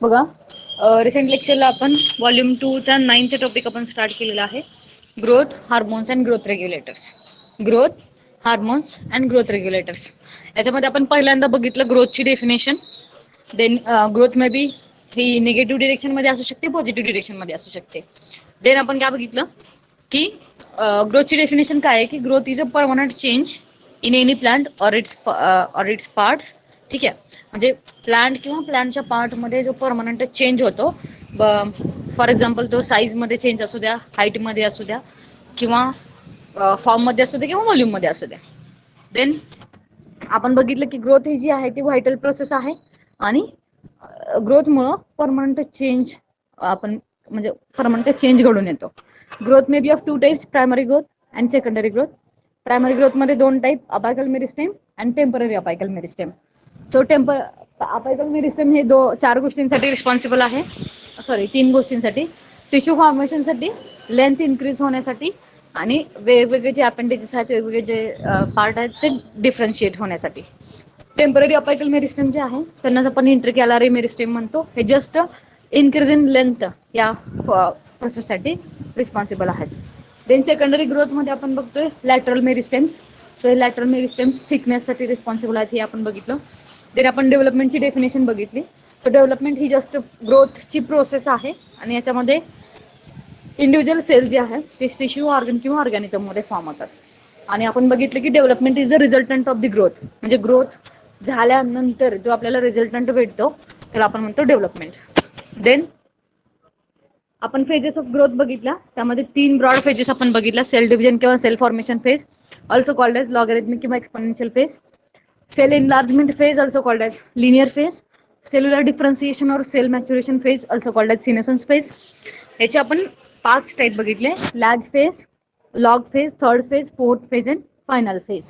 बघा, रिसेंट लेक्चरला आपण व्हॉल्यूम 2 चा 9th टॉपिक आपण स्टार्ट केलेला आहे. Growth hormones and growth regulators. Growth hormones and growth regulators. याच्यामध्ये आपण पहिल्यांदा बघितलं ग्रोथची definition. Then growth may be ही निगेटिव्ह डिरेक्शन मध्ये असू शकते, पॉझिटिव्ह डिरेक्शन मध्ये असू शकते. देन आपण काय बघितलं की ग्रोथची डेफिनेशन काय आहे की growth is a permanent change in any plant or its parts. ठीक आहे, म्हणजे प्लांट किंवा प्लांटच्या पार्टमध्ये जो परमनंट चेंज होतो. फॉर एक्झाम्पल तो साईजमध्ये चेंज असू द्या, हाईटमध्ये असू द्या, किंवा फॉर्ममध्ये असू द्या किंवा व्हॉल्यूममध्ये असू द्या. देन आपण बघितलं की ग्रोथ ही जी आहे ती व्हायटल प्रोसेस आहे आणि ग्रोथमुळं परमनंट चेंज आपण म्हणजे परमनंट चेंज घडून येतो. Growth may be of 2 types, primary growth and secondary growth. Primary ग्रोथमध्ये 2 type, apical meristem and temporary apical meristem. So apical meristem हे 4 गोष्टींसाठी रिस्पॉन्सिबल आहे. सॉरी, 3 गोष्टींसाठी. टिश्यू फॉर्मेशनसाठी, लेंथ इन्क्रीज होण्यासाठी आणि वेगवेगळे जे अपेंडेजेस आहेत, वेगवेगळे जे पार्ट आहेत ते डिफरन्शिएट होण्यासाठी. टेम्पररी अपायकल मेरिस्टेम जे आहे त्यांनाच आपण इंटरकॅलरी मेरिस्टेम म्हणतो. हे जस्ट इन्क्रीज इन लेंथ या प्रोसेससाठी रिस्पॉन्सिबल आहेत. देन सेकंडरी ग्रोथमध्ये आपण बघतोय लॅटरल मेरिस्टेम्स. सो हे लॅटरल मेरिस्टेम्स थिकनेससाठी रिस्पॉन्सिबल आहेत, हे आपण बघितलं. देन आपण डेव्हलपमेंटची डेफिनेशन बघितली. सो डेव्हलपमेंट ही जस्ट ग्रोथची प्रोसेस आहे आणि याच्यामध्ये इंडिव्हिज्युअल सेल जे आहे ते टिश्यू, ऑर्गन किंवा ऑर्गॅनिझम मध्ये फॉर्म होतात. आणि आपण बघितलं की development is a resultant of the growth. म्हणजे ग्रोथ झाल्यानंतर जो आपल्याला रिझल्टंट भेटतो त्याला आपण म्हणतो डेव्हलपमेंट. देन आपण फेजेस ऑफ ग्रोथ बघितला. त्यामध्ये 3 ब्रॉड फेजेस आपण बघितला. सेल डिव्हिजन किंवा cell formation phase, also called as logarithmic किंवा exponential phase. Cell enlargement phase, also called as linear phase. Cellular differentiation or cell maturation phase, also called as senescence phase. याचे आपण 5 type बघितले. Lag phase, log phase, third phase, fourth phase and final phase.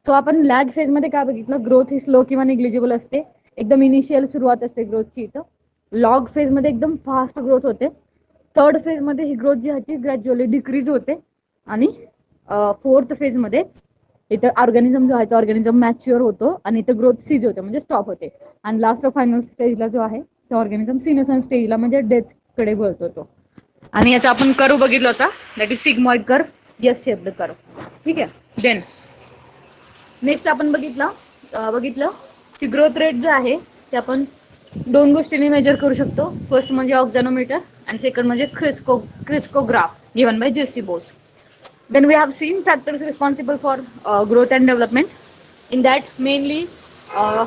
So आपण lag phase मध्ये काय बघितलं, growth ही slow किंवा negligible असते. एकदम इनिशियल सुरुवात असते ग्रोथची इथं. लॉग फेज मध्ये एकदम फास्ट ग्रोथ होते. थर्ड फेज मध्ये ही ग्रोथ जी आहे ती ग्रॅज्युअली डिक्रीज होते. आणि फोर्थ फेज मध्ये इथं ऑर्गॅनिझम जो आहे तो ऑर्गॅनिझम मॅच्युअर होतो आणि इथं ग्रोथ सीज होते म्हणजे स्टॉप होते. आणि लास्ट फायनल स्टेजला जो आहे तो ऑर्गॅनिझम सिनेसन्स स्टेजला म्हणजे डेथ कडे वळतो तो. आणि याचा आपण कर्व बघितला होता, that is sigmoid curve, S shaped curve. ठीक आहे. देन नेक्स्ट आपण बघितलं की ग्रोथ रेट जे आहे ते आपण 2 गोष्टींनी मेजर करू शकतो. फर्स्ट म्हणजे ऑक्झॅनोमीटर आणि सेकंड म्हणजे crescograph given by JC Bose. Then we have seen factors responsible for growth and development. In that, mainly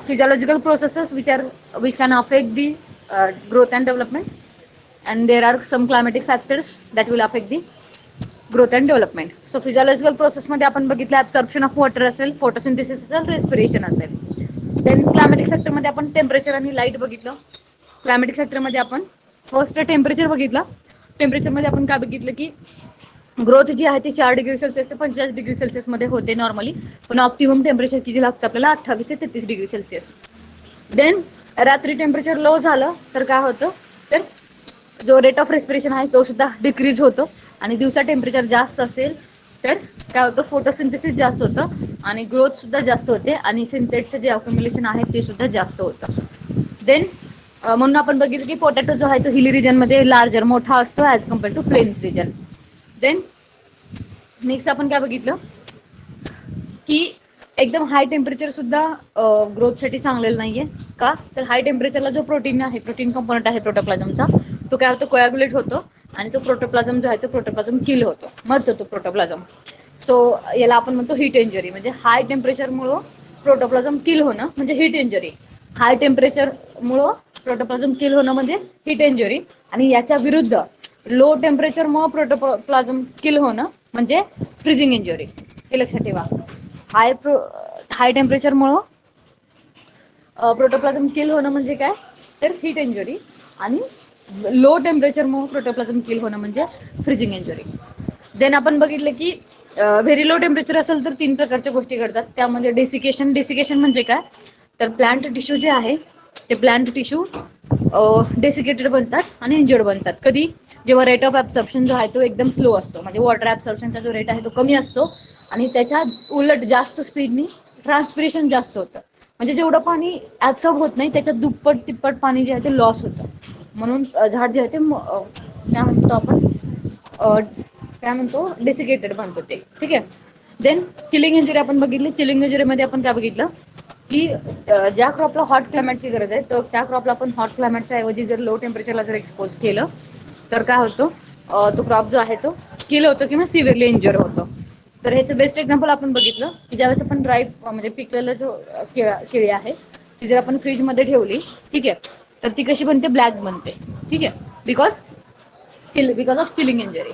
physiological processes which can affect the growth and development, and there are some climatic factors that will affect the growth and development. So physiological process मध्ये आपण बघितलं absorption of water असेल, photosynthesis असेल, respiration असेल. Then climatic factor मध्ये आपण temperature आणि light बघितलं. क्लायमेटिक फॅक्टर मध्ये आपण फर्स्ट टेम्परेचर बघितलं. टेम्परेचर मध्ये आपण काय बघितलं की ग्रोथ जी आहे ती 4 डिग्री सेल्सिअस ते 45 डिग्री सेल्सिअस मध्ये होते नॉर्मली. पण ऑप्टिमम टेम्परेचर किती लागतं आपल्याला, 28 ते 33 डिग्री सेल्सिअस. देन रात्री टेम्परेचर लो झालं तर काय होतं, तर जो रेट ऑफ रेस्पिरेशन आहे तो सुद्धा डिक्रीज होतो. आणि दिवसा टेम्परेचर जास्त असेल तर काय होतं, फोटोसिंथेसिस जास्त होतं आणि ग्रोथ सुद्धा जास्त होते आणि सिंथेटचं जे अक्युम्युलेशन आहे ते सुद्धा जास्त होतं. देन म्हणून आपण बघितलं की पोटॅटो जो आहे तो हिली रिजन मध्ये लार्जर मोठा असतो as compared to plains region. Then next आपण काय बघितलं की एकदम हाय टेम्परेचर सुद्धा ग्रोथसाठी चांगलेलं नाहीये. का तर हाय टेम्परेचरला जो प्रोटीन कंपोनंट आहे प्रोटोप्लाझमचा, तो काय होतो, कोॲग्युलेट होतो आणि तो प्रोटोप्लाझम जो आहे तो प्रोटोप्लाझम किल होतो, मरतो तो प्रोटोप्लाझम. सो याला आपण म्हणतो हीट इंजरी. म्हणजे हाय टेम्परेचरमुळं प्रोटोप्लाझम किल होणं म्हणजे हीट इंजरी. हाय टेम्परेचरमुळं प्रोटोप्लाझम किल होणं म्हणजे हीट इंजरी. आणि याच्या विरुद्ध लो टेम्परेचरमुळं प्रोटोप्लाझम किल होणं म्हणजे फ्रीजिंग इंजुरी. हे लक्षात ठेवा. हाय टेम्परेचरमुळं प्रोटोप्लाझम किल होणं म्हणजे काय, तर हीट इंजुरी. आणि लो टेम्परेचरमुळं प्रोटोप्लाझम किल होणं म्हणजे फ्रीजिंग इंजुरी. देन आपण बघितलं की व्हेरी लो टेम्परेचर असेल तर 3 प्रकारच्या गोष्टी घडतात. त्यामध्ये डेसिकेशन म्हणजे काय, तर प्लांट टिश्यू जे आहे ते प्लांट टिश्यू डेसिकेटेड बनतात आणि इंजर्ड बनतात. कधी, जेव्हा रेट ऑफ ऍब्सॉर्प्शन जो आहे तो एकदम स्लो असतो, म्हणजे वॉटर ऍब्सॉर्प्शनचा जो रेट आहे तो कमी असतो आणि त्याच्या उलट जास्त स्पीडनी ट्रान्सपिरेशन जास्त होतं. म्हणजे जेवढं पाणी ऍब्सॉर्ब होत नाही त्याच्यात दुप्पट तिप्पट पाणी जे आहे ते लॉस होतं. म्हणून झाड जे आहे ते काय म्हणतो आपण काय म्हणतो डेसिकेटेड म्हणतो ते. ठीक आहे. देन चिलिंग इंजुरी आपण बघितली. चिलिंग इंजुरी मध्ये आपण काय बघितलं की ज्या क्रॉपला हॉट क्लायमेटची गरज आहे तर त्या क्रॉपला आपण हॉट क्लायमेटच्या ऐवजी जर लो टेम्परेचरला जर एक्सपोज केलं तर काय होतं तो क्रॉप जो आहे तो किल होतो किंवा सिव्हिअरली इंज्युअर होतो. तर ह्याचं बेस्ट एक्झाम्पल आपण बघितलं की ज्यावेळेस आपण ड्राय म्हणजे पिकलेलं जो केळी आहे ती जर आपण फ्रीजमध्ये ठेवली ठीक आहे तर ती कशी बनते ब्लॅक बनते. ठीक आहे. Because of chilling injury.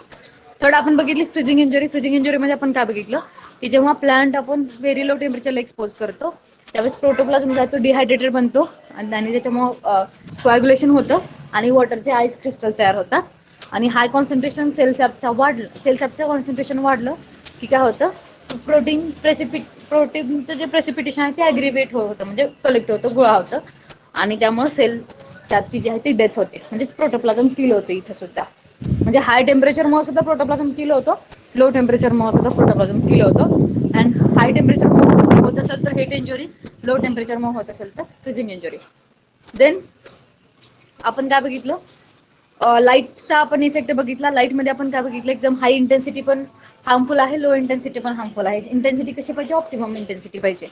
Third आपण बघितली फ्रिजिंग इंजुरी. फ्रिजिंग इंजुरी मध्ये आपण काय बघितलं की जेव्हा प्लांट आपण व्हेरी लो टेम्परेचरला एक्सपोज करतो त्यावेळेस प्रोटोप्लाझम जातो डिहायड्रेटेड बनतो आणि त्याच्यामुळे कोॲग्युलेशन होतं आणि वॉटरचे आईस क्रिस्टल तयार होतात. आणि हाय कॉन्सन्ट्रेशन सेल्सचं कॉन्सन्ट्रेशन वाढलं की काय होतं प्रोटीनचं जे प्रेसिपिटेशन आहे ते ॲग्रिवेट होतं म्हणजे कलेक्ट होतं गोळा होतं आणि त्यामुळे सॅपची जी आहे ती डेथ होते म्हणजे प्रोटोप्लाझम किल होते इथं सुद्धा. म्हणजे हाय टेम्परेचरमुळे सुद्धा प्रोटोप्लाझम किल होतो. लो टेम्परेचरमुळे सुद्धा प्रोटोप्लाझम किल होतो. अँड हाय टेम्परेचर होत असेल तर हीट इंजुरी, लो टेम्परेचरमुळे होत असेल तर फ्रीजिंग इंजुरी. देन आपण काय बघितलं लाईटचा आपण इफेक्ट बघितला. लाईटमध्ये आपण काय बघितलं एकदम हाय इंटेन्सिटी पण हार्मफुल आहे, लो इंटेन्सिटी पण हार्मफुल आहे. इंटेन्सिटी कशी पाहिजे ऑप्टिमम इंटेन्सिटी पाहिजे.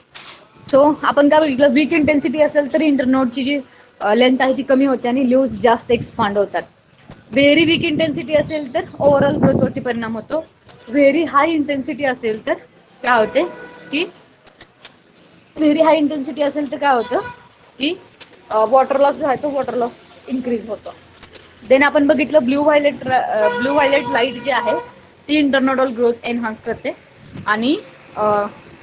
सो आपण काय बघितलं वीक इंटेन्सिटी असेल तर इंटरनोडची जी लेंथ आहे ती कमी होते आणि ल्यूज जास्त एक्सपांड होतात. व्हेरी वीक इंटेन्सिटी असेल तर ओव्हरऑल ग्रोथवरती परिणाम होतो. व्हेरी हाय इंटेन्सिटी असेल तर काय होते की व्हेरी हाय इंटेन्सिटी असेल तर काय होतं की वॉटर लॉस जो आहे तो वॉटर लॉस इन्क्रीज होतो. देन आपण बघितलं ब्लू व्हायलेट लाईट जी आहे ती इंटरनोडल ग्रोथ एनहान्स करते आणि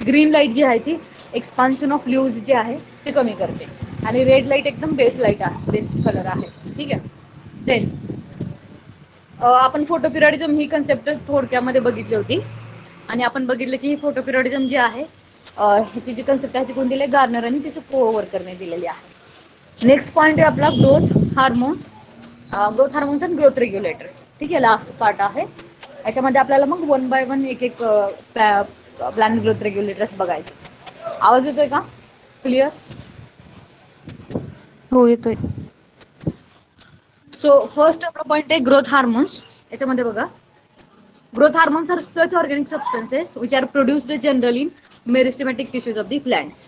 ग्रीन लाईट जी आहे ती एक्सपान्शन ऑफ ल्यूज जे आहे ते कमी करते आणि रेड लाईट एकदम बेस्ट लाईट आहे, बेस्ट कलर आहे. ठीक आहे. देन आपण फोटो पिरियडिझम ही कन्सेप्ट थोडक्यामध्ये बघितली होती आणि आपण बघितलं की फोटो पिरियडिझम जे आहे ह्याची जी कन्सेप्ट आहे ती कोण दिली गार्नर आणि त्याचे को वर्करने दिलेली आहे. नेक्स्ट पॉईंट आहे आपला growth hormones. Growth hormones and growth regulators. ठीक आहे. लास्ट पार्ट आहे. याच्यामध्ये आपल्याला मग वन बाय वन एक एक प्लॅन ग्रोथ रेग्युलेटर्स बघायचे. आवाज येतोय का क्लिअर? हो येतोय. सो फर्स्ट आपला पॉईंट आहे ग्रोथ हार्मोन्स. याच्यामध्ये बघा growth hormones are such organic substances which are produced generally in meristematic tissues of the plants.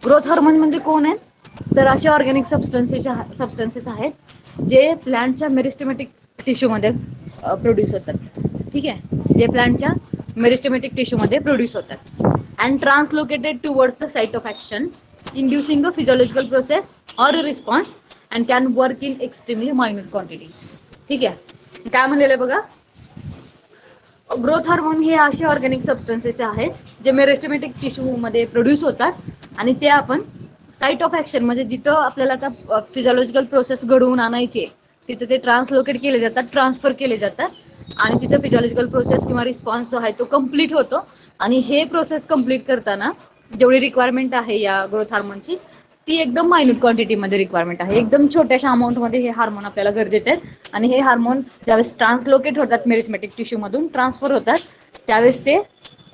Growth hormone म्हणजे कोण आहे तर असे ऑर्गॅनिक सबस्टन्सेस आहेत जे प्लांटच्या मेरिस्टेमॅटिक टिश्यूमध्ये प्रोड्यूस होतात. ठीक आहे. जे प्लांटच्या मेरिस्टेमॅटिक टिश्यूमध्ये प्रोड्यूस होतात and translocated towards the site of action inducing a physiological process or a response and can work in extremely minute quantities. ठीक आहे. काय म्हणलेलं आहे बघा ग्रोथ हार्मोन हे असे ऑर्गॅनिक सबस्टन्सेस आहेत जे मेरिस्टेमॅटिक टिश्यू मध्ये प्रोड्यूस होतात आणि ते आपण साईट ऑफ ऍक्शन म्हणजे जिथं आपल्याला आता फिजिओलॉजिकल प्रोसेस घडवून आणायची तिथे ते ट्रान्सलोकेट केले जातात, ट्रान्सफर केले जातात आणि तिथं फिजिओलॉजिकल प्रोसेस किंवा रिस्पॉन्स जो आहे तो कम्प्लीट होतो. आणि हे प्रोसेस कम्प्लीट करताना जेवढी रिक्वायरमेंट आहे या ग्रोथ हार्मोनची ती एकदम मायन्यूट क्वांटिटीमध्ये रिक्वायरमेंट आहे. एकदम छोट्याशा अमाऊंटमध्ये हे हार्मोन आपल्याला गरजेचे आहेत आणि हे हार्मोन ज्यावेळेस ट्रान्सलोकेट होतात मेरिस्मेटिक टिश्यू मधून ट्रान्सफर होतात त्यावेळेस ते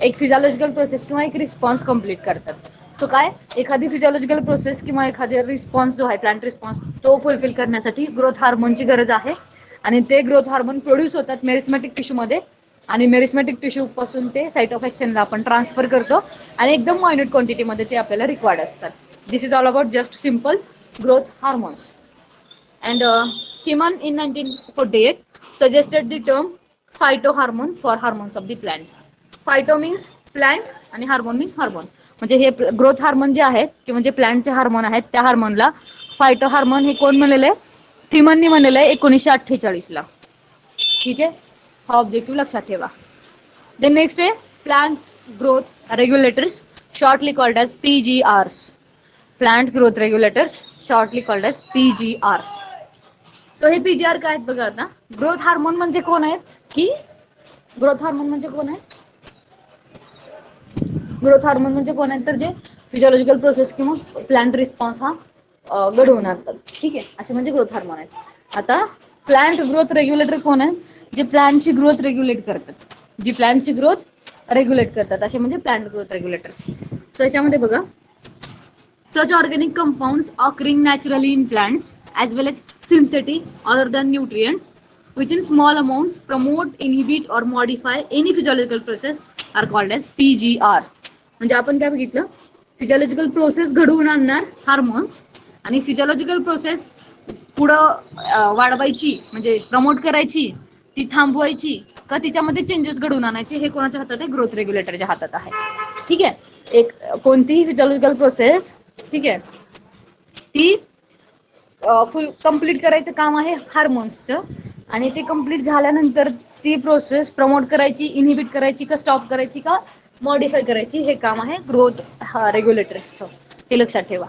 एक फिजिओलॉजिकल प्रोसेस किंवा एक रिस्पॉन्स कम्प्लीट करतात. सो काय एखादी फिजिओलॉजिकल प्रोसेस किंवा एखादी रिस्पॉन्स जो आहे प्लांट रिस्पॉन्स तो फुलफिल करण्यासाठी ग्रोथ हार्मोनची गरज आहे आणि ते ग्रोथ हार्मोन प्रोड्यूस होतात मेरिस्मॅटिक टिश्यूमध्ये आणि मेरिस्मॅटिक टिश्यू पासून ते साईट ऑफ ऍक्शनला आपण ट्रान्सफर करतो आणि एकदम मायन्यूट क्वांटिटीमध्ये ते आपल्याला रिक्वायर्ड असतात. This is all about just simple growth hormones. And Kiman in 1948 suggested the term phytohormone for hormones of the plant. Phyto means plant आणि हार्मोन मीन्स हार्मोन. म्हणजे हे ग्रोथ हार्मोन जे आहेत किंवा जे प्लांटचे हार्मोन आहेत त्या हार्मोनला फायटो हार्मोन हे कोण म्हणलेलं आहे थिमननी म्हणलेलं आहे 1948 ला. ठीक आहे. हा ऑब्जेक्टिव्ह लक्षात ठेवा. देन नेक्स्ट आहे plant growth regulators shortly called as PGRs. Plant growth regulators shortly called as PGRs. So हे PGR काय आहेत बघा आता. ग्रोथ हार्मोन म्हणजे कोण आहेत की ग्रोथ हार्मोन म्हणजे कोण आहे ग्रोथ हार्मोन म्हणजे कोण आहेत तर जे फिजिओलॉजिकल प्रोसेस किंवा प्लांट रिस्पॉन्स हा घडवून आणतात. ठीक आहे. असे म्हणजे ग्रोथ हार्मोन आहेत. आता प्लांट ग्रोथ रेग्युलेटर कोण आहेत जे प्लांटची ग्रोथ रेग्युलेट करतात. जी प्लांटची ग्रोथ रेग्युलेट करतात असे म्हणजे प्लांट ग्रोथ रेग्युलेटर्स. सो याच्यामध्ये बघा Such organic compounds occurring naturally in plants as well as synthetic other than nutrients which in small amounts promote, inhibit or modify any physiological process are called as PGR. म्हणजे आपण काय बघितलं, physiological process घडवून आणणार hormones आणि physiological process पुढं वाढवायची म्हणजे प्रमोट करायची, ती थांबवायची का तिच्यामध्ये चेंजेस घडवून आणायचे हे कोणाच्या हातात आहे, ग्रोथ रेग्युलेटरच्या हातात आहे. ठीक आहे, एक कोणतीही फिजियोलॉजिकल प्रोसेस, ठीक आहे, ती फुल कंप्लीट करायचं काम आहे हार्मोन्सचं आणि ते कंप्लीट झाल्यानंतर ती प्रोसेस प्रमोट करायची, इनहिबिट करायची का स्टॉप करायची का मॉडिफाय करायची हे काम आहे ग्रोथ रेग्युलेटर्सचं. हे लक्षात ठेवा.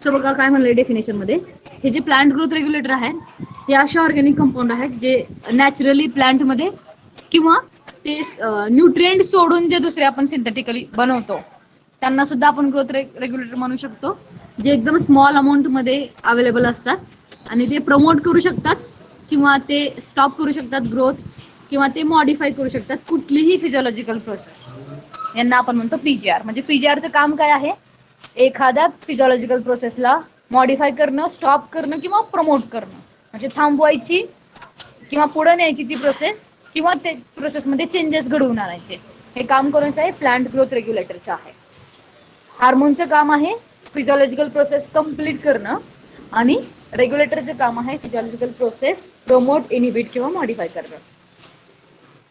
सो बघा काय म्हणलंय डेफिनेशन मध्ये, हे जे प्लांट ग्रोथ रेग्युलेटर आहेत हे असे ऑर्गॅनिक कंपाऊंड आहेत जे नॅचरली प्लांटमध्ये किंवा ते न्यूट्रिएंट सोडून जे दुसरे आपण सिंथेटिकली बनवतो त्यांना सुद्धा आपण ग्रोथ रेग्युलेटर म्हणू शकतो, जे एकदम स्मॉल अमाऊंट मध्ये अवेलेबल असतात आणि ते प्रमोट करू शकतात किंवा ते स्टॉप करू शकतात ग्रोथ किंवा ते मॉडिफाय करू शकतात कुठलीही फिजियोलॉजिकल प्रोसेस. यांना आपण म्हणतो पीजीआर. म्हणजे पीजीआरचं काम काय आहे, एखाद्या फिजियोलॉजिकल प्रोसेसला मॉडिफाय करणं, स्टॉप करणं किंवा प्रमोट करणं, म्हणजे थांबवायची किंवा पुढे न्यायची ती प्रोसेस किंवा ते प्रोसेसमध्ये चेंजेस घडवून आणायचे, हे काम कोणाचं आहे, प्लांट ग्रोथ रेग्युलेटरचं आहे. हार्मोनचं काम आहे फिजियोलॉजिकल प्रोसेस कंप्लीट करणं आणि रेग्युलेटरचं काम आहे फिजियोलॉजिकल प्रोसेस प्रमोट, इनहिबिट किंवा मॉडिफाय करणं.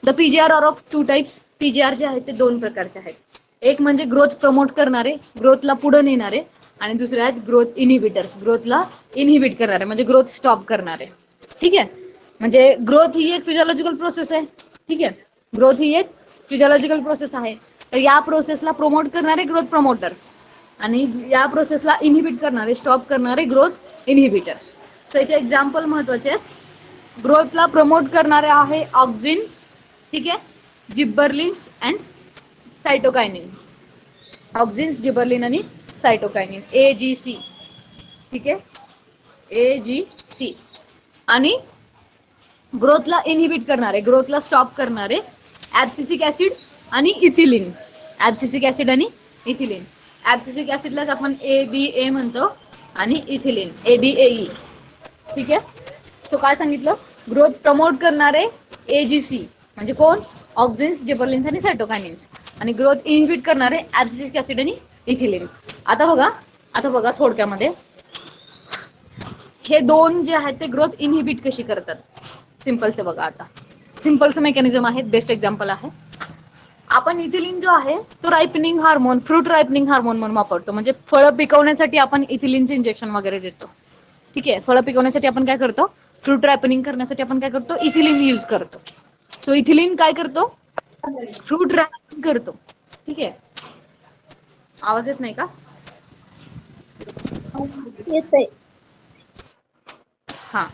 The PGR are of two types. PGR जे आहेत ते दोन प्रकारचे आहेत. एक म्हणजे ग्रोथ प्रमोट करणारे, ग्रोथला पुढे नेणारे, आणि दुसरे आहेत ग्रोथ इनहिबिटर्स, ग्रोथला इनहिबिट करणारे म्हणजे ग्रोथ स्टॉप करणारे. ठीक आहे, म्हणजे ग्रोथ ही एक फिजियोलॉजिकल प्रोसेस आहे. ठीक आहे, ग्रोथ ही एक फिजियोलॉजिकल प्रोसेस आहे. तर या प्रोसेसला प्रमोट करणारे ग्रोथ प्रमोटर्स आणि या प्रोसेसला इनहिबिट करणारे, स्टॉप करणारे ग्रोथ इनहिबिटर्स. सो याचे एक्झाम्पल महत्वाचे आहेत. ग्रोथला प्रमोट करणारे आहे ऑक्झिन्स, ठीक आहे, जिब्बरलिन्स अँड सायटोकायनिन. ऑक्झिन्स, जिबरलिन आणि सायटोकायनिन, AGC. ठीक आहे, AGC. आणि ग्रोथला इनहिबिट करणारे, ग्रोथला स्टॉप करणारे ऍब्सिसिक ऍसिड आणि इथिलिन. ऍब्सिसिक ऍसिड आणि इथिलिन. ऍब्सिसिक ऍसिडलाच आपण ABA म्हणतो आणि इथिलिन ABAE. ठीक आहे, सो काय सांगितलं, ग्रोथ प्रमोट करणारे AGC म्हणजे कोण, ऑक्झिन्स, जिबरलिन्स आणि सायटोकायनिन्स, आणि ग्रोथ इनहिबिट करणारे ऍब्सिसिक ऍसिड आणि इथिलिन. आता बघा थोडक्यामध्ये हे दोन जे आहेत ते ग्रोथ इनहिबिट कशी करतात. सिंपलचं बघा, आता सिंपलचं मेकॅनिझम आहे, बेस्ट एक्झाम्पल आहे. आपण इथिलिन जो आहे तो ripening hormone, fruit ripening hormone म्हणून वापरतो. म्हणजे फळं पिकवण्यासाठी आपण इथिलिनचं इंजेक्शन वगैरे देतो. ठीक आहे, फळं पिकवण्यासाठी आपण काय करतो, फ्रूट रायपनिंग करण्यासाठी आपण काय करतो, इथिलिन यूज करतो. सो इथिलिन काय करतो, फ्रूट रॅपिंग करतो. ठीक आहे, आवाज येत नाही का? येतंय. हा,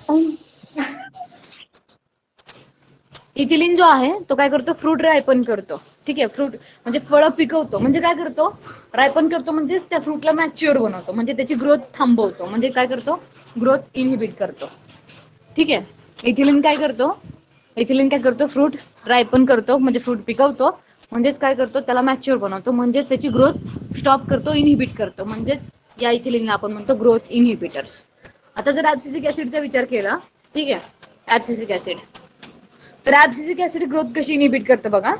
इथिलिन जो आहे तो काय करतो, फ्रूट रायपन करतो. ठीक आहे, फ्रूट म्हणजे फळं पिकवतो, म्हणजे काय करतो, रायपन करतो म्हणजेच त्या फ्रूटला मॅच्युअर बनवतो, म्हणजे त्याची ग्रोथ थांबवतो, म्हणजे काय करतो, ग्रोथ इनहिबिट करतो. ठीक आहे, इथिलिन काय करतो, इथिलिन काय करतो, फ्रूट रायपन करतो म्हणजे फ्रूट पिकवतो, म्हणजेच काय करतो, त्याला मॅच्युअर बनवतो, म्हणजेच त्याची ग्रोथ स्टॉप करतो, इनहिबिट करतो, म्हणजेच या इथिलिनला आपण म्हणतो ग्रोथ इनहिबिटर्स. आता जर ऍब्सिसिक ऍसिडचा विचार केला, ठीक आहे, ऍब्सिसिक ऍसिड, तर ऍब्सिसिक ऍसिड ग्रोथ कशी इनहिबिट करतं बघा,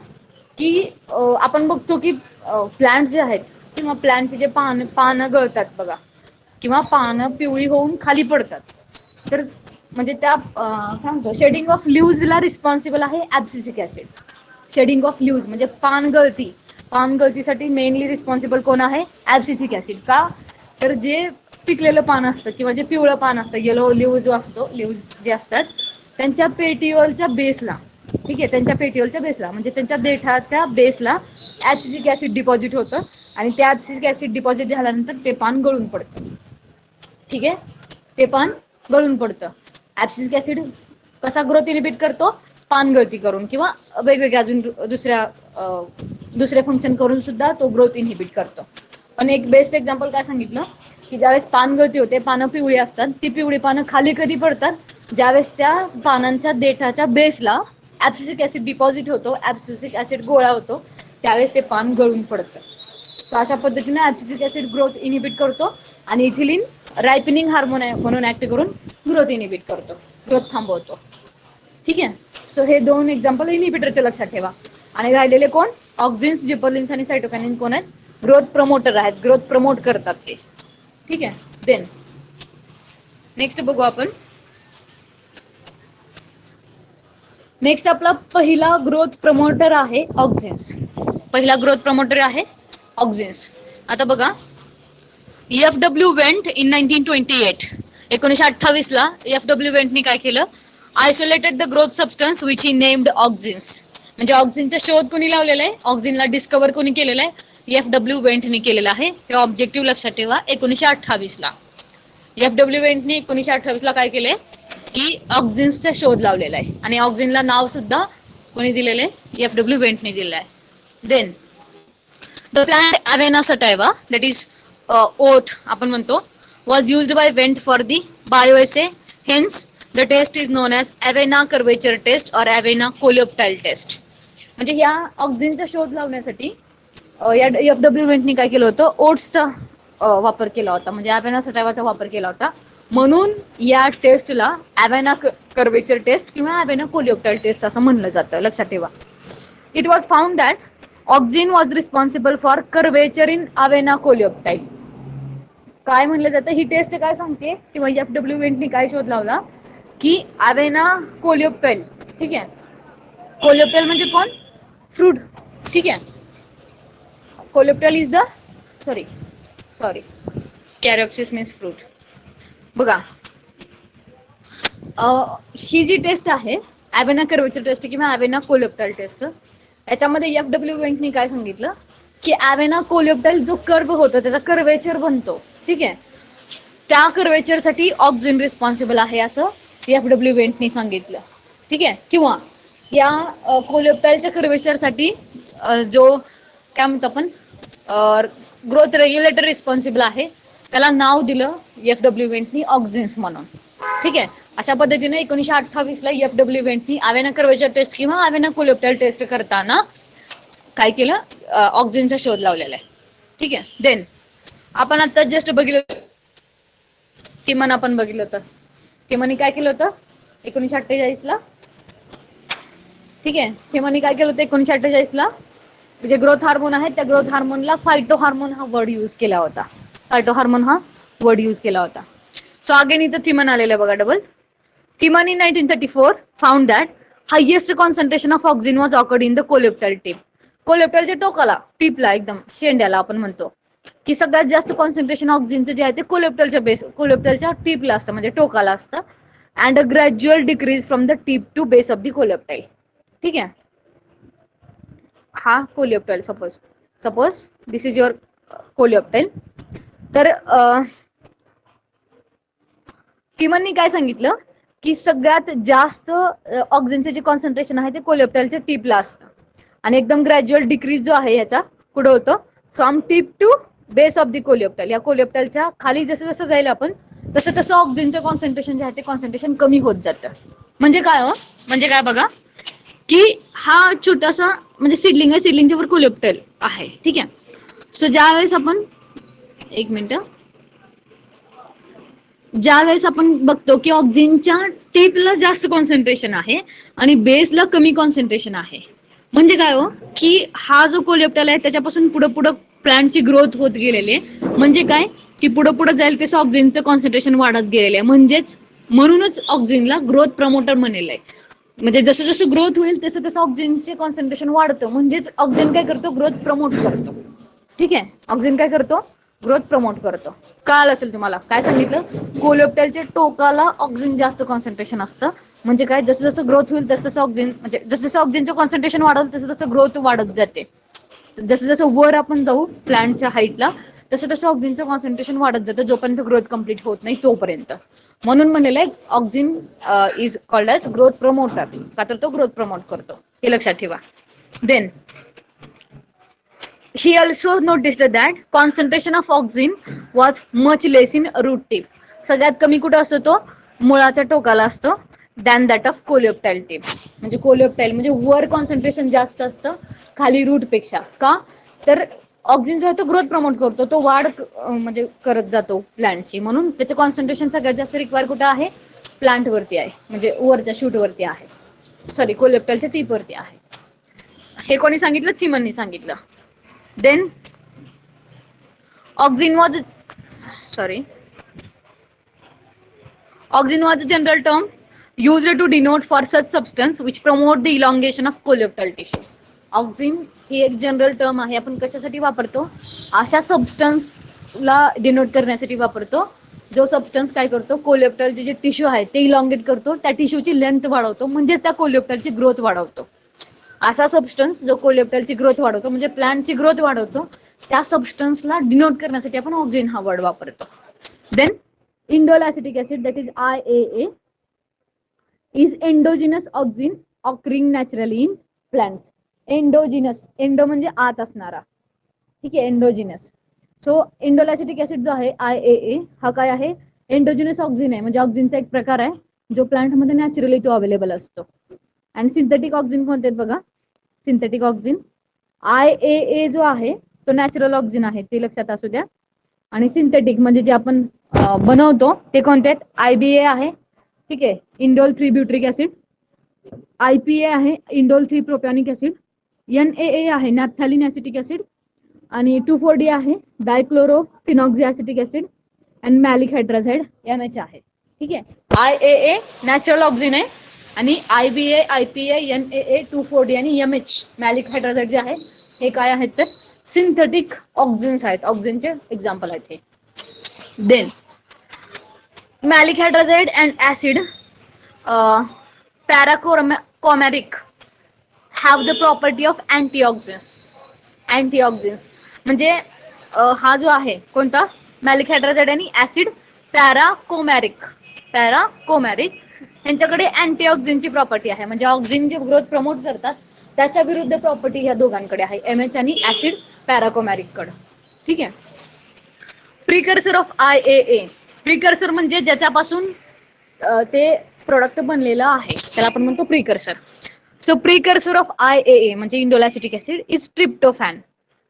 की आपण बघतो की प्लांट जे आहेत किंवा प्लांटचे जे पानं गळतात बघा किंवा पानं पिवळी होऊन खाली पडतात, तर म्हणजे त्या काय म्हणतो, शेडिंग ऑफ लीव्हजला रिस्पॉन्सिबल आहे abscisic acid. Shedding of leaves म्हणजे पानगळती, पानगळतीसाठी मेनली रिस्पॉन्सिबल कोण आहे, ऍब्सिसिक ऍसिड. का, तर जे पिकलेलं पान असतं किंवा जे पिवळं पान असतं, येलो लीव्ह जो असतो, लीव्हज जे असतात त्यांच्या पेटिओलच्या बेसला, ठीक आहे, त्यांच्या पेटिओलच्या बेसला म्हणजे त्यांच्या देठाच्या बेसला ऍब्सिसिक ऍसिड डिपॉझिट होतं आणि ते ऍब्सिसिक ऍसिड डिपॉझिट झाल्यानंतर ते पान गळून पडतं. ठीक आहे, ते पान गळून पडतं. ऍब्सिसिक ऍसिड कसा ग्रोथ इनहिबिट करतो, पानगळती करून किंवा वेगवेगळ्या अजून दुसरे फंक्शन करून सुद्धा तो ग्रोथ इनहिबिट करतो. पण एक बेस्ट एक्झाम्पल काय सांगितलं, की ज्यावेळेस पानगळती होते, पानं पिवळी असतात, ती पिवळी पानं खाली कधी पडतात, ज्यावेळेस त्या पानांच्या देठाच्या बेसला ऍब्सिसिक ऍसिड डिपॉझिट होतो, ऍब्सिसिक ऍसिड गोळा होतो, त्यावेळेस ते पान गळून पडतं. सो अशा पद्धतीने ऍसिटिक ऍसिड ग्रोथ इनिबिट करतो आणि इथिलीन रायपनिंग हार्मोन म्हणून ऍक्ट करून ग्रोथ इनिबिट करतो, ग्रोथ थांबवतो. ठीक आहे. सो हे दोन एक्झाम्पल इनिबिटरचे लक्षात ठेवा. आणि राहिलेले कोण? ऑक्झिन्स, जिबरलिन्स आणि सायटोकायनिन कोण आहेत? ग्रोथ प्रमोटर आहेत, ग्रोथ प्रमोट करतात ते. ठीक आहे. देन नेक्स्ट बघू आपण. नेक्स्ट आपला पहिला ग्रोथ प्रमोटर आहे ऑक्झिन्स. पहिला ग्रोथ प्रमोटर आहे ऑक्झिन्स. आता बघा, एफडब्ल्यू वेंट इन 1928. 1928 ला एफडब्ल्यू वेंटनी काय केलं? Isolated the growth substance which he named auxins. म्हणजे ऑक्झिनचा शोध कोणी लावलेला आहे? ऑक्झिनला डिस्कवर कोणी केलेला आहे? एफडब्ल्यू वेंटनी केलेला आहे. हे ऑब्जेक्टिव्ह लक्षात ठेवा. 1928 ला एफडब्ल्यू वेंटनी 1928 ला काय केलंय की ऑक्झिन्सचा शोध लावलेला आहे. आणि ऑक्झिनला नाव सुद्धा कोणी दिलेलं आहे? एफडब्ल्यू वेंटनी दिलेलं आहे. Then the plant Avena sativa, that is oat आपण म्हणतो, was used by Wendt for the bioassay. Hence, the test is known as Avena curvature test or Avena coleoptile test. म्हणजे या ऑक्झिनचा शोध लावण्यासाठी या एफडब्ल्यू वेंटनी काय केलं होतं? ओट्सचा वापर केला होता, म्हणजे अवेना सटायवाचा वापर केला होता. म्हणून या टेस्टला अवेना कर्वेचर टेस्ट किंवा अवेना कोलिओप्टाइल टेस्ट असं म्हणलं जातं. लक्षात ठेवा. It was found that auxin was responsible for curvature in Avena coleoptile. काय म्हणलं जातं? ही टेस्ट काय सांगते किंवा एफडब्ल्यू वेंटनी काय शोध लावला की अवेना कोलिओप्टाइल. ठीक आहे. कोलिओप्टाइल म्हणजे कोण? फ्रूट. ठीक आहे. Coleoptile is the sorry caryopsis means fruit. बघा, ही जी टेस्ट आहे अवेना कर्वेचर टेस्ट किंवा अवेना कोलिओप्टाइल टेस्ट, याच्यामध्ये एफडब्ल्यू वेंटनी काय सांगितलं की अवेना कोलिओप्टाइल जो कर्व होतो त्याचा कर्वेचर बनतो. ठीक आहे. त्या कर्वेचरसाठी ऑक्झिन रिस्पॉन्सिबल आहे असं एफडब्ल्यू वेंटनी सांगितलं. ठीक आहे. किंवा या कोलिओप्टाइलच्या कर्वेचरसाठी जो काय म्हणतो आपण ग्रोथ रेग्युलेटर रिस्पॉन्सिबल आहे त्याला नाव दिलं एफडब्ल्यू वेंटनी ऑक्झिन्स म्हणून. ठीक आहे. अशा पद्धतीने 1928 ला एफडब्ल्यू वेंटनी अवेना कर्वेचर टेस्ट किंवा अवेना कोलिओप्टाइल टेस्ट करताना काय केलं? ऑक्झिनचा शोध लावलेला आहे. ठीक आहे. देन आपण आता जस्ट बघितलं टिमन, आपण बघितलं होतं. टिमनी काय केलं होतं 1948 ला? ठीक आहे. टिमनी काय केलं होतं 1948 ला? जे ग्रोथ हार्मोन आहे त्या ग्रोथ हार्मोनला फायटो हार्मोन हा वर्ड यूज केला होता. फायटो हार्मोन हा वर्ड यूज केला होता. सो अगेन इथं थिमन आलेलं बघा double. Thimann in 1934 found that highest concentration of auxin was occurred in the coleoptile tip. कोलिओप्टाइलच्या टोकाला, टिपला, एकदम शेंड्याला आपण म्हणतो की सगळ्यात जास्त कॉन्सन्ट्रेशन ऑक्झिनचं जे आहे ते कोलिओप्टाइलच्या टिपला असतं, म्हणजे टोकाला असतं. And a gradual decrease from the tip to base of the coleoptile. ठीक आहे. हा coleoptile, suppose this is your coleoptile. तर टिमननी काय सांगितलं की सगळ्यात जास्त ऑक्झिनचे जे कॉन्सन्ट्रेशन आहे ते कोलिओप्टाइलच्या टिपला असतं आणि एकदम ग्रॅज्युअल डिक्रीज जो आहे याचा पुढे होतो from tip to base of the coleoptile. या कोलिओप्टाइलच्या खाली जसं जसं जाईल आपण तसं तसं ऑक्झिनचं कॉन्सन्ट्रेशन जे आहे ते कॉन्सन्ट्रेशन कमी होत जातं. म्हणजे काय हो? म्हणजे काय बघा की हा छोटासा म्हणजे सिडलिंग आहे, सिडलिंगच्या वर कोलिओप्टाइल आहे. ठीक आहे. सो ज्यावेळेस आपण ज्यावेळेस आपण बघतो की ऑक्झिनच्या टिपला जास्त कॉन्सन्ट्रेशन आहे आणि बेसला कमी कॉन्सन्ट्रेशन आहे, म्हणजे काय हो की हा जो कोलिओप्टाइल आहे त्याच्यापासून पुढे पुढे प्लांटची ग्रोथ होत गेलेली आहे. म्हणजे काय की पुढे पुढे जाईल तसं ऑक्झिनचं कॉन्सन्ट्रेशन वाढत गेलेलं आहे. म्हणूनच ऑक्झिनला ग्रोथ प्रमोटर म्हणलेलं आहे. म्हणजे जसं जसं ग्रोथ होईल तसं तसं ऑक्झिनचे कॉन्सन्ट्रेशन वाढतं. म्हणजेच ऑक्झिन काय करतो? ग्रोथ प्रमोट करतो. ठीक आहे. ऑक्झिन काय करतो? ग्रोथ प्रमोट करतो. कळालं असेल तुम्हाला काय सांगितलं? कोलिओप्टाइलच्या टोकाला ऑक्झिन जास्त कॉन्सन्ट्रेशन असतं. म्हणजे काय? जसं जसं ग्रोथ होईल तसं तसं ऑक्झिन, म्हणजे जसं जसं ऑक्झिनचं कॉन्सन्ट्रेशन वाढेल तसं तसं ग्रोथ वाढत जाते. जसं जसं वर आपण जाऊ प्लांटच्या हाईटला तसं तसं ऑक्झिनचं कॉन्सन्ट्रेशन वाढत जातं जोपर्यंत ग्रोथ कम्प्लीट होत नाही तोपर्यंत. म्हणून म्हणलेलं आहे auxin is called as growth promoter, का तर तो ग्रोथ प्रमोट करतो. हे लक्षात ठेवा. Then he also noticed that concentration of auxin was much less in root tip. सगळ्यात कमी कुठे असतो तो? मुळाच्या टोकाला असतो. Than that of coleoptile tip. म्हणजे कोलिओप्टाइल म्हणजे वर कॉन्सन्ट्रेशन जास्त असतं खाली रूट पेक्षा. का तर ऑक्सिजन जो आहे तो ग्रोथ प्रमोट करतो, तो वाढ म्हणजे करत जातो प्लांटची, म्हणून त्याचं कॉन्सन्ट्रेशन सगळ्यात जास्त रिक्वायर कुठं आहे, प्लांट वरती आहे, म्हणजे वरच्या शूट वरती आहे, सॉरी कोलेप्टलच्या टीप वरती आहे. हे कोणी सांगितलं, थिमननी सांगितलं. Then oxygen was sorry Auxin was a general term used to denote for such substance which promote the elongation of coleoptal tissue. Auxin ही एक जनरल टर्म आहे, आपण कशासाठी वापरतो, अशा सबस्टन्सला डिनोट करण्यासाठी वापरतो जो सबस्टन्स काय करतो, कोलेप्टलचे जे टिश्यू आहे ते इलॉंगेट करतो, त्या टिश्यूची लेंथ वाढवतो, म्हणजेच त्या कोलेप्टलची ग्रोथ वाढवतो. असा सबस्टन्स जो कोलेप्टलची ग्रोथ वाढवतो, म्हणजे प्लांटची ग्रोथ वाढवतो, त्या सबस्टन्सला डिनोट करण्यासाठी आपण ऑक्सिन हा वर्ड वापरतो. Then indole acetic acid, that is IAA, is endogenous auxin occurring naturally in plants. Endogenous, endo म्हणजे आत असणारा, ठीक आहे, endogenous. So indole acetic acid जो आहे IAA हा काय आहे, एंडोजिनस ऑक्सिन आहे, म्हणजे ऑक्सिनचा एक प्रकार आहे जो प्लांट मध्ये नॅचरली तो अवेलेबल असतो. आणि सिंथेटिक ऑक्सिन कोणते आहेत बघा, सिंथेटिक ऑक्सिन IAA जो आहे तो नॅचरल ऑक्सिन आहे, ते लक्षात असू द्या. आणि सिंथेटिक म्हणजे जे आपण बनवतो ते कोणते आहेत, IBA आहे, ठीक आहे, इंडोल 3 ब्युट्रिक ऍसिड, IPA आहे, इंडोल 3 प्रोपॅनिक ऍसिड, NAA आहे, नॅफ्थॅलिन ऍसिटिक ऍसिड, आणि 2,4-D आहे, डायक्लोरो फिनॉक्झी ऍसिटिक ऍसिड, आणि मॅलिक हायड्राझाइड MH आहे. ठीक आहे, IAA नॅचरल ऑक्सिन आहे, आणि IBA, IPA, NAA, 2,4-D आणि MH मॅलिक हायड्राझाइड जे आहे हे काय आहेत, तर सिंथेटिक ऑक्सिन्स आहेत, ऑक्सिनचे एक्झाम्पल आहेत हे. Then malic hydrazide and acid paracomaric have the property of antioxidants. antioxidants म्हणजे हा जो आहे कोणता, मॅलिक हायड्राझाइड आणि ऍसिड पॅराकोमॅरिक, पॅराकोमॅरिक यांच्याकडे अँटीऑक्सिजनची प्रॉपर्टी आहे, म्हणजे ऑक्सिजन जे ग्रोथ प्रमोट करतात त्याच्या विरुद्ध प्रॉपर्टी ह्या दोघांकडे आहे, MH आणि ऍसिड पॅराकोमॅरिक कडे. ठीक आहे. प्रिकर्सर ऑफ IAA, प्रिकर्सर म्हणजे ज्याच्यापासून ते प्रोडक्ट बनलेलं आहे त्याला आपण म्हणतो precursor. So precursor of IAA म्हणजे indole acetic acid is tryptophan.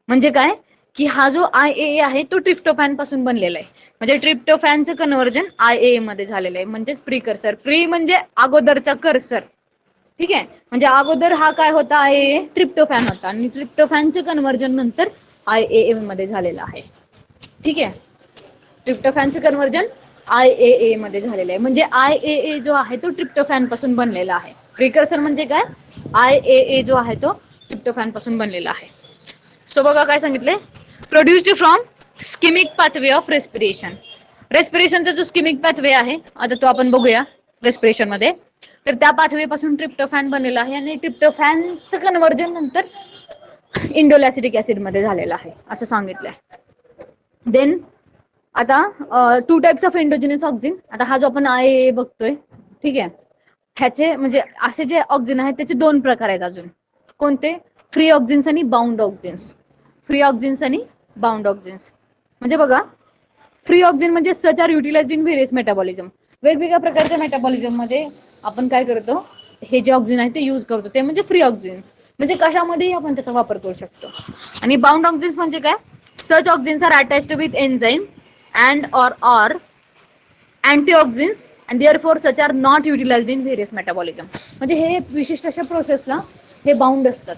म्हणजे काय की हा जो IAA आहे तो ट्रिप्टोफॅन पासून बनलेला आहे, म्हणजे ट्रिप्टोफॅनचं कन्व्हर्जन IAA मध्ये झालेलं आहे, म्हणजेच प्रिकर्सर. प्री म्हणजे अगोदरचा कर्सर, ठीक आहे, म्हणजे अगोदर हा काय होता, IAA ट्रिप्टोफॅन होता, आणि ट्रिप्टोफॅनचं कन्व्हर्जन नंतर IAA मध्ये झालेलं आहे. ठीक आहे, ट्रिप्टोफॅनचं कन्व्हर्जन IAA मध्ये झालेलं आहे, म्हणजे IAA जो आहे तो ट्रिप्टोफॅन पासून बनलेला आहे. प्रिकर्सर म्हणजे काय, IAA जो आहे तो ट्रिप्टोफॅन पासून बनलेला आहे. सो बघा काय सांगितले, produced from shikimic pathway of respiration. रेस्पिरेशनचा जो स्किमिक पाथवे आहे आता तो आपण बघूया रेस्पिरेशन मध्ये, तर त्या पाथवे पासून ट्रिप्टोफॅन बनलेला आहे, आणि ट्रिप्टोफॅनचं कन्व्हर्जन नंतर इंडोल ऍसिटिक ऍसिड मध्ये झालेलं आहे असं सांगितलंय. देन आता 2 टाइप्स ऑफ एंडोजिनस ऑक्सिन. आता हा जो आपण IAA बघतोय, ठीक आहे, ह्याचे म्हणजे असे जे ऑक्सिन आहेत त्याचे 2 प्रकार आहेत अजून. कोणते, फ्री ऑक्सिन्स आणि बाउंड ऑक्सिन्स. फ्री ऑक्सिन्स आणि बाउंड ऑक्सिन्स म्हणजे बघा, फ्री ऑक्सिन म्हणजे such are utilized in various metabolism. वेगवेगळ्या प्रकारच्या मेटाबॉलिझम मध्ये आपण काय करतो, हे जे ऑक्सिन आहे ते यूज करतो, ते म्हणजे फ्री ऑक्सिन्स, म्हणजे कशामध्येही आपण त्याचा वापर करू शकतो. आणि बाउंड ऑक्सिन्स म्हणजे काय, such oxins are attached with enzyme and or antioxidants and therefore such are not utilized in various metabolism. म्हणजे हे विशिष्ट अशा प्रोसेसला हे बाउंड असतात.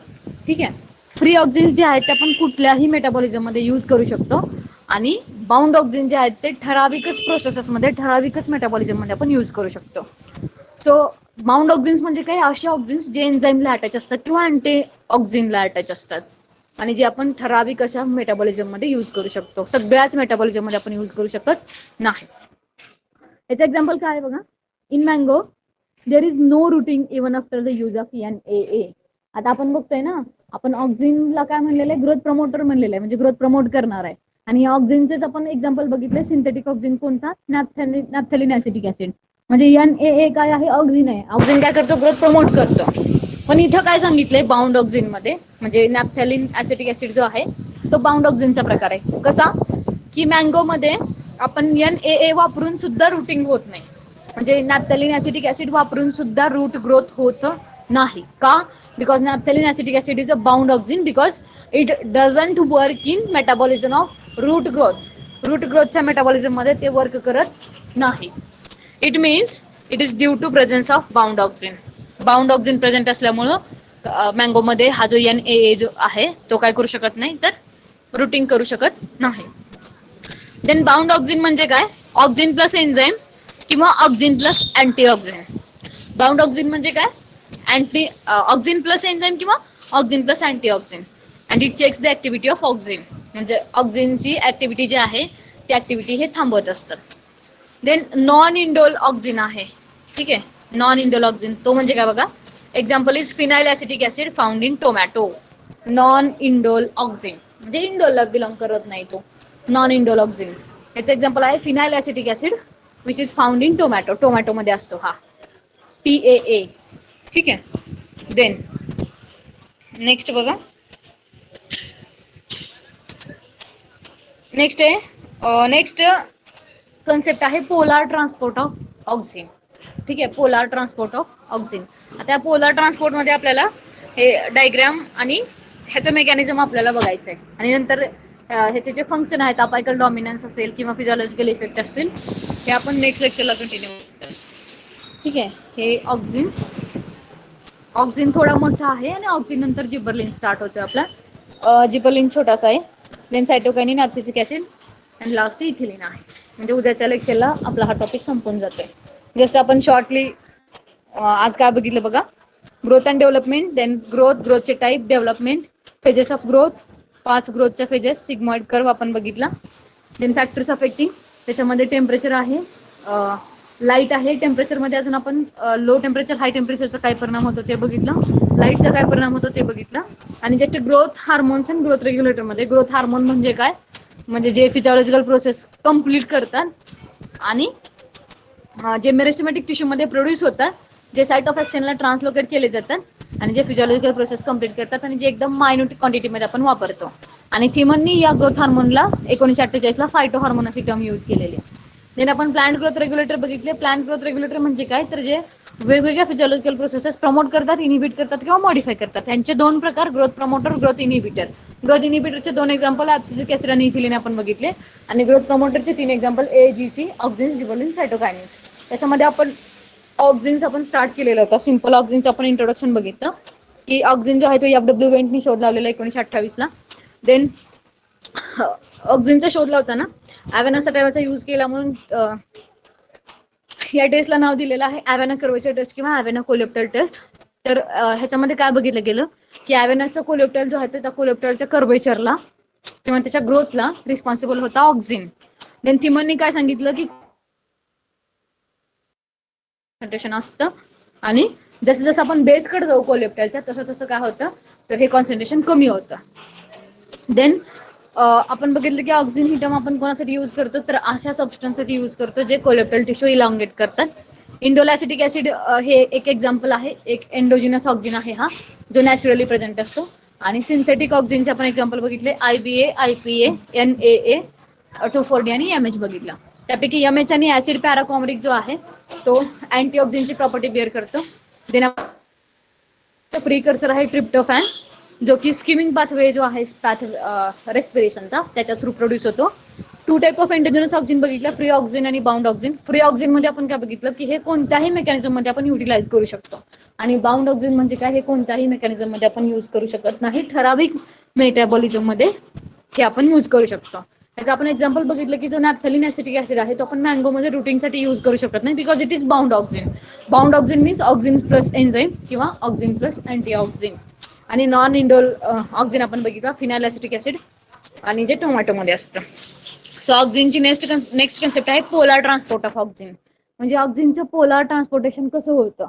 ठीक आहे, फ्री ऑक्सिन्स जे आहेत ते आपण कुठल्याही मेटाबॉलिझम मध्ये यूज करू शकतो, आणि बाउंड ऑक्सिन जे आहेत ते ठराविकच प्रोसेसेसमध्ये ठराविकच मेटाबॉलिझम मध्ये आपण यूज करू शकतो. सो बाउंड ऑक्सिन्स म्हणजे काय, असे ऑक्सिन्स जे एन्झाईमला अटॅच असतात किंवा अँटी ऑक्सिनला अटॅच असतात, आणि जे आपण ठराविक अशा मेटाबॉलिझम मध्ये यूज करू शकतो, सगळ्याच मेटाबॉलिझम मध्ये आपण यूज करू शकत नाही. याचं एक्झाम्पल काय आहे बघा, in mango there is no rooting even after the use of NAA. आता आपण बघतोय ना, आपण ऑक्सिनला काय म्हणलेलं आहे, ग्रोथ प्रमोटर म्हणलेलं आहे, म्हणजे ग्रोथ प्रमोट करणार आहे. आणि ऑक्सिनचेच आपण एक्झाम्पल बघितले, सिंथेटिक ऑक्सिन कोणता, नॅफ्थॅलिन ऍसिटिक ऍसिड. म्हणजे NAA काय आहे, ऑक्सिन आहे, ऑक्सिन काय करतो, ग्रोथ प्रमोट करतो. पण इथं काय सांगितलंय, बाउंड ऑक्सिन मध्ये म्हणजे नॅफ्थॅलिन ऍसिटिक ऍसिड जो आहे तो बाउंड ऑक्सिनचा प्रकार आहे. कसा की मँगो मध्ये आपण NAA वापरून सुद्धा रुटिंग होत नाही, म्हणजे नॅफ्थॅलिन ऍसिटिक ऍसिड वापरून सुद्धा रूट ग्रोथ होत नाही का? Because naphthalene acetic acid is a bound auxin because it doesn't work in metabolism of root growth. Root ग्रोथच्या मेटाबॉलिझम मध्ये ते वर्क करत नाही. It means it is due to presence of bound auxin. Bound auxin present असल्यामुळं mango मध्ये हा जो NAA जो आहे तो काय करू शकत नाही, तर रुटिंग करू शकत नाही. देन बाउंड ऑक्सिन म्हणजे काय? ऑक्सिन प्लस एन्झाईम किंवा auxin plus antiauxin. Bound auxin म्हणजे काय? अँटी ऑक्सिन प्लस एन्झाईम किंवा auxin plus antiauxin. And it checks the activity of auxin. म्हणजे ऑक्सिनची ऍक्टिव्हिटी जी आहे ती ऍक्टिव्हिटी हे थांबवत असतात. देन नॉन इंडोल ऑक्सिन आहे. ठीक आहे, नॉन इंडोल ऑक्सिन तो म्हणजे काय बघा. Example is phenyl acetic acid found in tomato. Non indole auxin म्हणजे इंडोलला बिलॉंग करत नाही तो. नॉन इंडोल ऑक्सिन याचं एक्झाम्पल आहे phenyl acetic acid which is found in tomato. Tomato मध्ये असतो हा PAA. ठीक आहे. देन नेक्स्ट बघा. नेक्स्ट आहे नेक्स्ट कन्सेप्ट आहे पोलार ट्रान्सपोर्ट ऑफ ऑक्सिन. ठीक आहे, पोलार ट्रान्सपोर्ट ऑफ ऑक्सिन. आता पोलार ट्रान्सपोर्ट मध्ये आपल्याला हे डायग्राम आणि ह्याचं मेकॅनिझम आपल्याला बघायचं आहे. आणि नंतर ह्याचे जे फंक्शन आहेत अपायकल डॉमिनन्स असेल किंवा फिजिओलॉजिकल इफेक्ट असतील हे आपण नेक्स्ट लेक्चरला कंटिन्यू करू. ठीक आहे, हे ऑक्सिन ऑक्सिन थोडा मोठा आहे आणि ऑक्सिन नंतर जिबरलिन स्टार्ट होतो आपला. जिबरलिन छोटासा आहे. देन सायटोकायनिन, ऍब्सिसिक ऍसिड आणि लास्ट इथिलीन आहे. म्हणजे उद्याच्या लेक्चरला आपला हा टॉपिक संपून जातोय. जस्ट आपण शॉर्टली आज काय बघितलं बघा. ग्रोथ अँड डेव्हलपमेंट, देन ग्रोथचे type, development, phases of growth, 5 ग्रोथच्या फेजेस, सिग्मॉइड कर्व आपण बघितला. देन फॅक्टर्स अफेक्टिंग, त्याच्यामध्ये टेम्परेचर आहे, लाईट आहे. टेम्परेचरमध्ये अजून आपण लो टेम्परेचर, हाय टेम्परेचरचा काय परिणाम होतो ते बघितलं. लाईटचा काय परिणाम होतो ते बघितलं. आणि जस्ट ग्रोथ हार्मोन्स आणि ग्रोथ रेग्युलेटर मध्ये ग्रोथ हार्मोन म्हणजे काय, म्हणजे जे फिजिओलॉजिकल प्रोसेस कम्प्लीट करतात आणि जे मेरिस्टेमॅटिक टिश्यू मध्ये प्रोड्यूस होतात, जे साइट ऑफ ऍक्शनला ट्रान्सलोकेट केले जातात आणि जे फिजिओलॉजिकल प्रोसेस कम्प्लीट करतात आणि जे एकदम मायन्यूट क्वांटिटीमध्ये आपण वापरतो. आणि थिमननी या ग्रोथ हार्मोनला 1948 ला फायटो हार्मोन अशी टर्म यूज केलेली आहे. देन आपण प्लांट ग्रोथ रेग्युलेटर बघितले. प्लांट ग्रोथ रेग्युलेटर म्हणजे काय, तर जे वेगवेगळ्या फिजिओलॉजिकल प्रोसेसेस प्रमोट करतात, इनिबिट करतात किंवा मॉडिफाय करतात. त्यांचे दोन प्रकार, growth promoter, growth inhibitor. Growth इनिबिटरचे 2 एक्झाम्पल ऍब्सिसिक ऍसिड आणि इथिलीन आपण बघितले. आणि ग्रोथ प्रमोटरचे 3 example AGC, auxin, gibberellin, cytokinin. त्याच्यामध्ये आपण ऑक्सिन्स आपण स्टार्ट केलेलं होतं. सिम्पल ऑक्सिनचं आपण इंट्रोडक्शन बघितलं की ऑक्सिन जो आहे तो FW वेंटनी शोध लावलेला 1928 ला. देन ऑक्सिनचा शोध लावताना अॅव्हेना सटायवाचा यूज केला म्हणून या टेस्टला नाव दिलेलं आहे अॅव्हेना कर्वेचर टेस्ट किंवा अॅव्हेना कोलेप्टल टेस्ट. तर ह्याच्यामध्ये काय बघितलं गेलं की अॅव्हेनाचा कोलेप्टल जो आहे त्या कोलेप्टलच्या कर्वेचरला किंवा त्याच्या ग्रोथला रिस्पॉन्सिबल होता ऑक्सिन. देन थिमननी काय सांगितलं की कॉन्सन्ट्रेशन असतं आणि जसं जसं आपण बेसकडे जाऊ कोलेप्टलच्या तसं तसं काय होतं, तर हे कॉन्सन्ट्रेशन कमी होतं. देन आपण बघितलं की ऑक्सिन ही टर्म आपण कोणासाठी यूज करतो, तर अशा सबस्टन्ससाठी यूज करतो जे कोलेप्टल टिश्यू इलॉंगेट करतात. इंडोल ऍसिटिक ऍसिड हे एक एक्झाम्पल आहे. एक एंडोजिनस ऑक्सिन आहे हा, जो नॅचरली प्रेझेंट असतो. आणि सिंथेटिक ऑक्सिनचे आपण एक्झाम्पल बघितले. IBA, IPA, NAA, 2,4-D आणि MH बघितला. त्यापैकी MH आणि ऍसिड पॅराकॉमरिक जो आहे तो अँटीऑक्सिनची प्रॉपर्टी बेअर करतो. देन प्रिकर्सर आहे ट्रिप्टोफॅन, जो की स्किमिंग पाथवे जो आहे रेस्पिरेशनचा त्याच्या थ्रू प्रोड्यूस होतो. 2 टाईप ऑफ एंडोजिनस ऑक्सिन बघितलं, फ्री ऑक्सिन आणि बाउंड ऑक्सिन. फ्री ऑक्सिन मध्ये आपण काय बघितलं की हे कोणत्याही मेकॅनिझम मध्ये आपण युटिलाइज करू शकतो. आणि बाउंड ऑक्सिन म्हणजे काय, हे कोणत्याही मेकॅनिझम मध्ये आपण यूज करू शकत नाही. ठराविक मेटाबॉलिझम मध्ये हे आपण यूज करू शकतो. त्याचं आपण एक्झाम्पल बघितलं की जो नॅफ्थॅलिन ऍसिटिक ऍसिड आहे तो आपण मँगोमध्ये रुटिंगसाठी यूज करू शकत नाही, because it is bound auxin. Bound auxin means auxin plus enzyme किंवा ऑक्सिन प्लस अँटीऑक्सिन. आणि नॉन इंडोल ऑक्सिन आपण बघितलं, फिनाइल ऍसिटिक ऍसिड आणि जे टोमॅटोमध्ये असतं. सो ऑक्सिनची नेक्स्ट कन्सेप्ट आहे पोलार ट्रान्सपोर्ट ऑफ ऑक्सिन. म्हणजे ऑक्सिनचं पोलार ट्रान्सपोर्टेशन कसं होतं.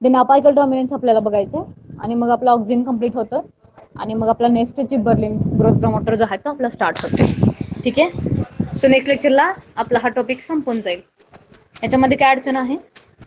देन अपायकल डॉमिनन्स आपल्याला बघायचं आणि मग आपलं ऑक्सिन कम्प्लीट होतं आणि मग आपला नेक्स्ट जिबरलिन ग्रोथ प्रमोटर जो आहे तो आपला स्टार्ट होतो. ठीक आहे. सो नेक्स्ट लेक्चरला आपला हा टॉपिक संपून जाईल. याच्यामध्ये काय अडचण आहे